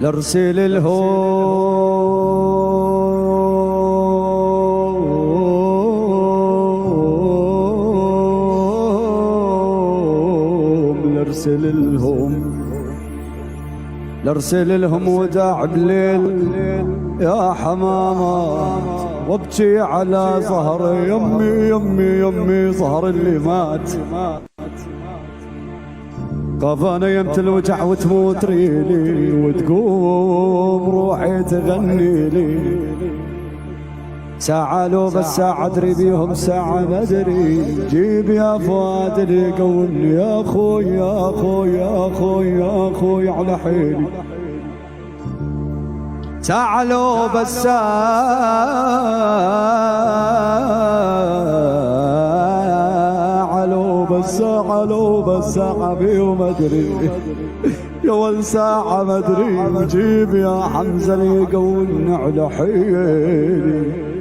لارسل الهوم لارسل لهم وداع بليل يا حمامات، وابكي على ظهر يمي ظهر اللي مات. خاف انا يمت الوجع وتموت ريلي، وتقوم روحي تغني لي. ساعة لو بس ساعة ادري بيهم ساعة ما ادري. جيب يا فؤاد اللي يقولني يا اخوي يا اخوي يا اخوي يا اخوي على حيلي. ساعة لو بس ساعة لو بس ساعة بيهم ادري. يا ول ساعة ما ادري. جيب يا حمزة اللي يقولني على حيلي.